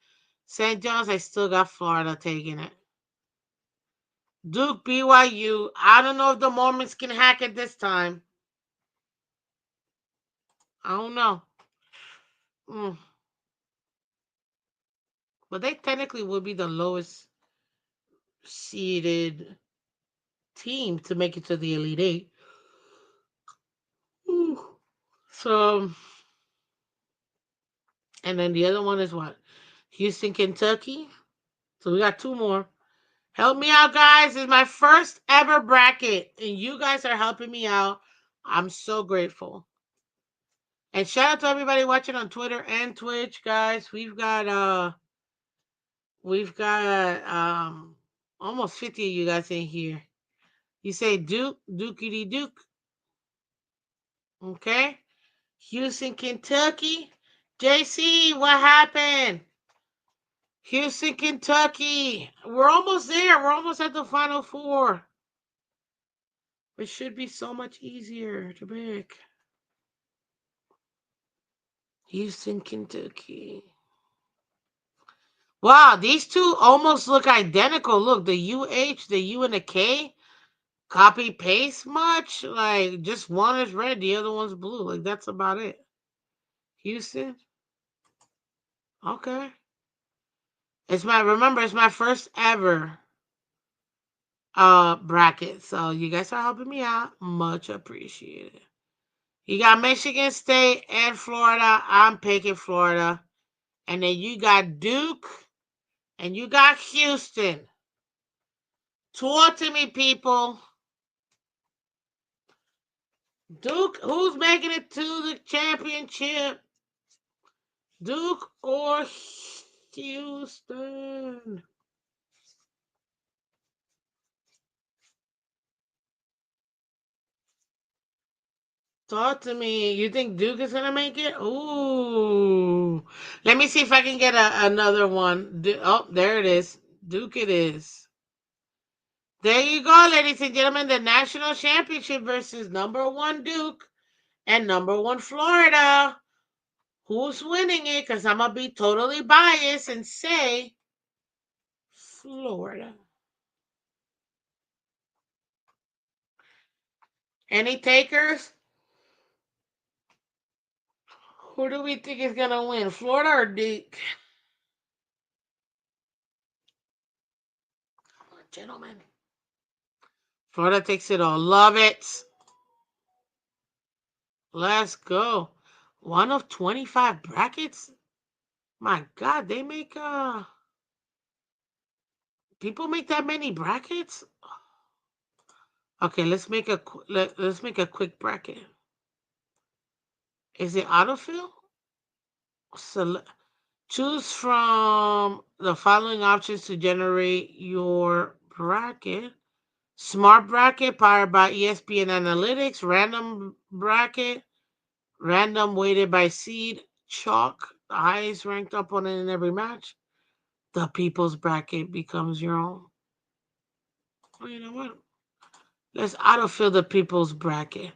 St. John's, I still got Florida taking it. Duke, BYU. I don't know if the Mormons can hack it this time. I don't know. Mm. But they technically would be the lowest seeded team to make it to the Elite Eight. Ooh. So, and then the other one is what? Houston, Kentucky. So we got two more. Help me out, guys. It's my first ever bracket, and you guys are helping me out. I'm so grateful. And shout out to everybody watching on Twitter and Twitch, guys. We've got almost 50 of you guys in here. You say Duke, Dukey Duke. Okay. Houston, Kentucky. JC, what happened? Houston, Kentucky. We're almost there. We're almost at the final four. It should be so much easier to pick. Houston, Kentucky. Wow, these two almost look identical. Look, the UH, the U and the K, copy paste much. Like, just one is red, the other one's blue. Like, that's about it. Houston. Okay. It's my first ever bracket. So you guys are helping me out. Much appreciated. You got Michigan State and Florida. I'm picking Florida. And then you got Duke and you got Houston. Talk to me, people. Duke, who's making it to the championship? Duke or Houston? Talk to me. You think Duke is gonna make it? Ooh. Let me see if I can get another one. Oh, there it is. Duke it is. There you go, ladies and gentlemen. The national championship versus number one Duke and number one Florida. Who's winning it? Because I'm gonna be totally biased and say Florida. Any takers? Who do we think is gonna win? Florida or Duke? Gentlemen. Florida takes it all. Love it. Let's go. One of 25 brackets? My God, they make people make that many brackets? Okay, let's make a quick bracket. Is it autofill? Choose from the following options to generate your bracket. Smart bracket powered by ESPN Analytics, random bracket, random weighted by seed, chalk, the highest ranked opponent in every match. The people's bracket becomes your own. Well, you know what? Let's autofill the people's bracket.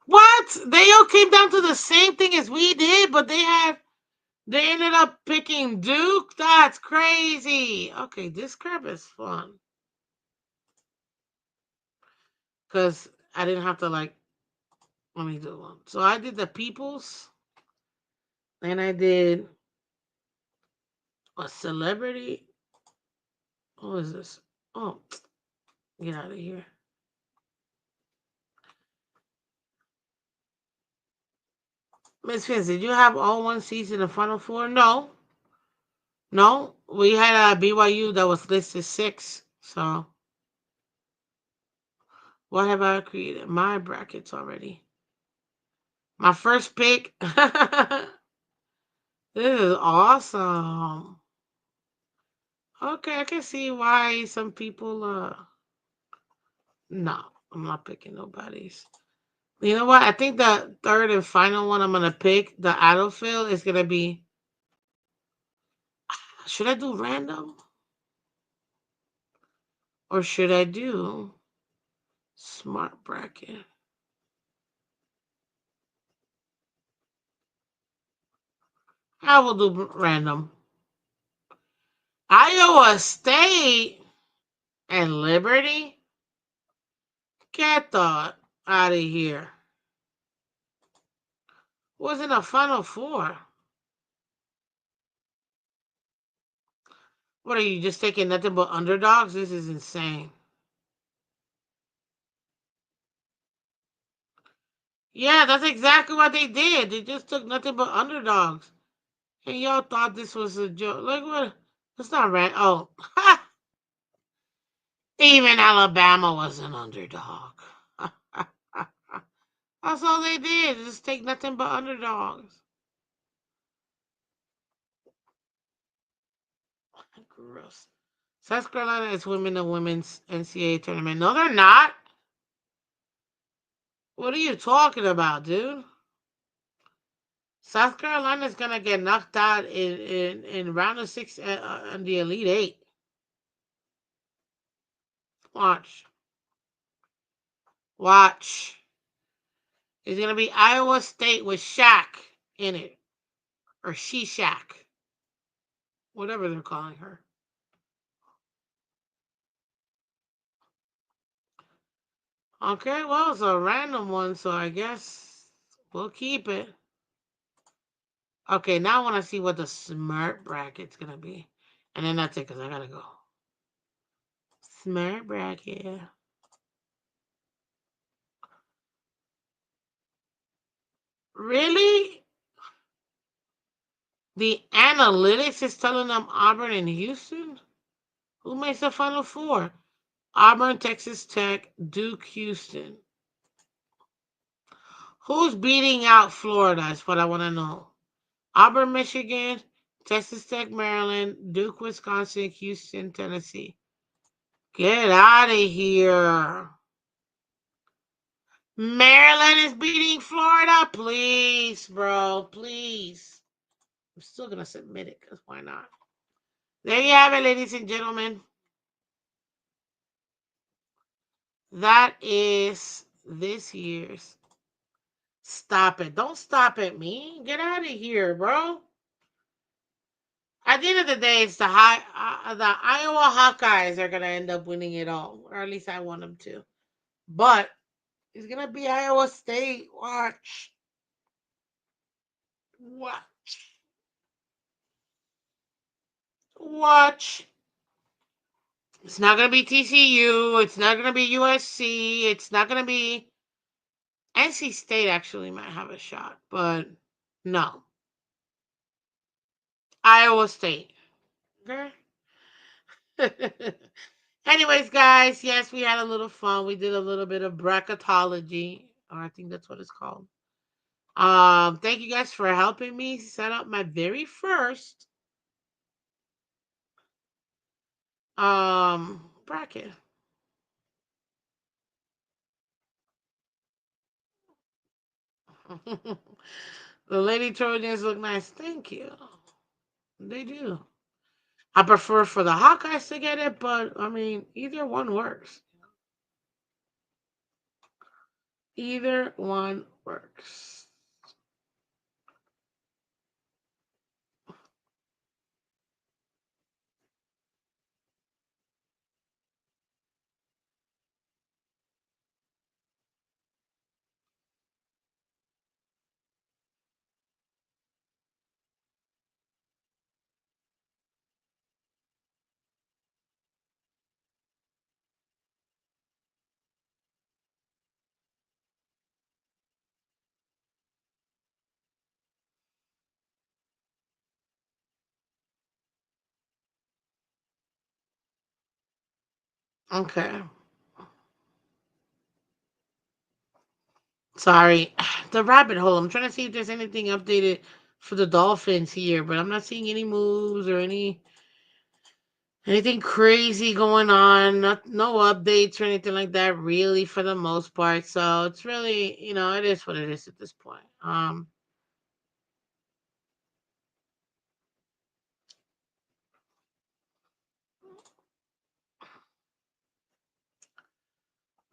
What? They all came down to the same thing as we did, but they ended up picking Duke? That's crazy. Okay, this crap is fun. Because I didn't have to, like, let me do one. So I did the people's, and I did a celebrity. What is this? Oh, get out of here. Miss Fitz, did you have all one seats in the final four? No. No. We had a BYU that was listed six. So what have I created? My brackets already. My first pick. This is awesome. Okay, I can see why some people no, I'm not picking nobody's. You know what? I think the third and final one I'm gonna pick, the autofill, is gonna be. Should I do random? Or should I do smart bracket? I will do random. Iowa State and Liberty? Get the out of here. Was in a Final Four. What are you just taking nothing but underdogs? This is insane. Yeah, that's exactly what they did. They just took nothing but underdogs. And y'all thought this was a joke. Like what? That's not right. Oh, even Alabama was an underdog. That's all they did. Just take nothing but underdogs. Gross. South Carolina is women in women's NCAA tournament. No, they're not. What are you talking about, dude? South Carolina's gonna get knocked out in round of six in the Elite Eight. Watch, watch. It's gonna be Iowa State with Shaq in it, or She Shaq, whatever they're calling her. Okay, well, it's a random one, so I guess we'll keep it. Okay, now I want to see what the smart bracket's gonna be, and then that's it, cause I gotta go. Smart bracket. Really? The analytics is telling them Auburn and Houston? Who makes the Final Four? Auburn, Texas Tech, Duke, Houston. Who's beating out Florida is what I want to know. Auburn, Michigan, Texas Tech, Maryland, Duke, Wisconsin, Houston, Tennessee. Get out of here. Maryland is beating Florida? Please, bro. Please. I'm still going to submit it because why not? There you have it, ladies and gentlemen. That is this year's. Stop it. Don't stop at me. Get out of here, bro. At the end of the day, it's the Iowa Hawkeyes are gonna end up winning it all, or at least I want them to. But it's gonna be Iowa State. Watch, watch, watch. It's not gonna be TCU. It's not gonna be USC. It's not gonna be NC State. Actually, might have a shot, but no, Iowa State. Okay. Anyways, guys, yes, we had a little fun. We did a little bit of bracketology, or I think that's what it's called. Thank you guys for helping me set up my very first bracket. The Lady Trojans look nice. Thank you. They do. I prefer for the Hawkeyes to get it, but I mean, either one works. Either one works. Okay. Sorry. The rabbit hole. I'm trying to see if there's anything updated for the Dolphins here, but I'm not seeing any moves or anything crazy going on. No updates or anything like that, really, for the most part. So it's really, it is what it is at this point.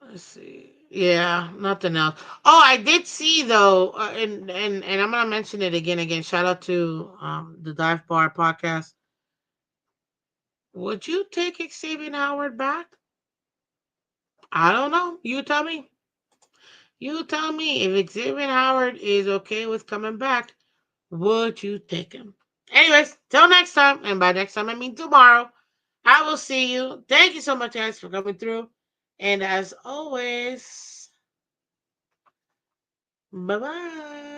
Let's see. Yeah, nothing else. Oh, I did see though, and I'm gonna mention it again. Again, shout out to the Dive Bar podcast. Would you take Xavier Howard back? I don't know. You tell me. You tell me if Xavier Howard is okay with coming back. Would you take him? Anyways, till next time, and by next time I mean tomorrow. I will see you. Thank you so much, guys, for coming through. And as always, bye bye.